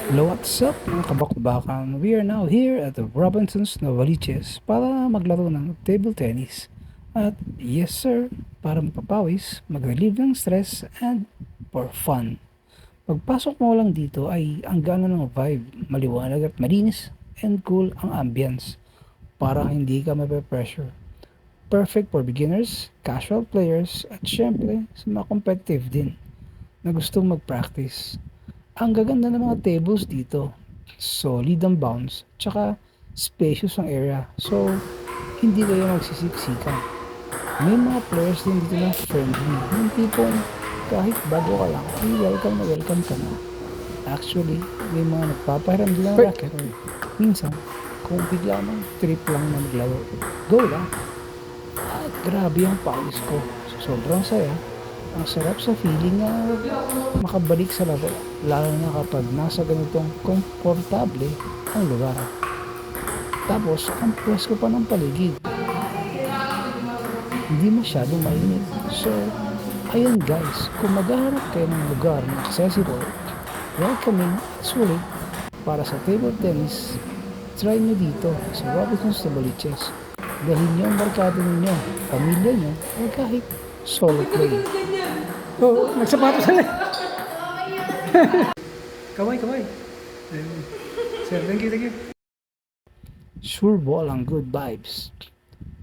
Hello, what's up mga kabakbakan? We are now here at the Robinsons Novaliches para maglaro ng table tennis. At yes sir, para mapapawis, mag-relieve ng stress and for fun. Pagpasok mo lang dito ay ang gana ng vibe, maliwanag at malinis and cool ang ambience para hindi ka mape-pressure. Perfect for beginners, casual players at syempre sa mga competitive din na gustong mag-practice. Ang gaganda ng mga tables dito. Solid ang bounce, tsaka spacious ang area. So, hindi kayo magsisiksikan. May mga players din dito na friendly. Yung tipong kahit bago ka lang, ay welcome na welcome ka na. Actually, may mga nagpapahiram din ng racket. Minsan, kung bigla mong trip lang na maglaro, go lang. At grabe ang pawis ko. Sobrang saya. Ang sarap sa feeling na makabalik sa laro, lalo na kapag nasa ganitong komportable ang lugar. Tapos, ang presko pa ng paligid. Hindi masyadong mainit. So, ayun guys, kung maghahanap kayo ng lugar na accessible, welcoming, sulit, para sa table tennis, try nyo dito sa Robinsons Novaliches. Dalhin nyo ang barkada ninyo, pamilya nyo, o kahit solo play. Oh, nagsapatos na eh. Kamay, kamay. Ayun. Sir, thank you, thank you. Sure ball ang good vibes.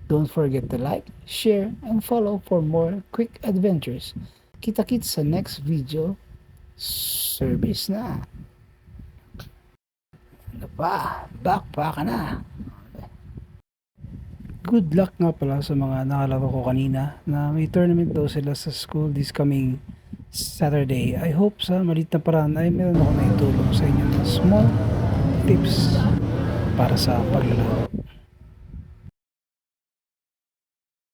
Don't forget to like, share, and follow for more quick adventures. Kita-kits sa next video. Service na. Ano pa? Back pa ka na. Good luck nga pala sa mga nakalaro ko kanina na may tournament daw sila sa school this coming Saturday. I hope sa maliit na paraan ay meron ako na itulong sa inyo na small tips para sa paglalaro.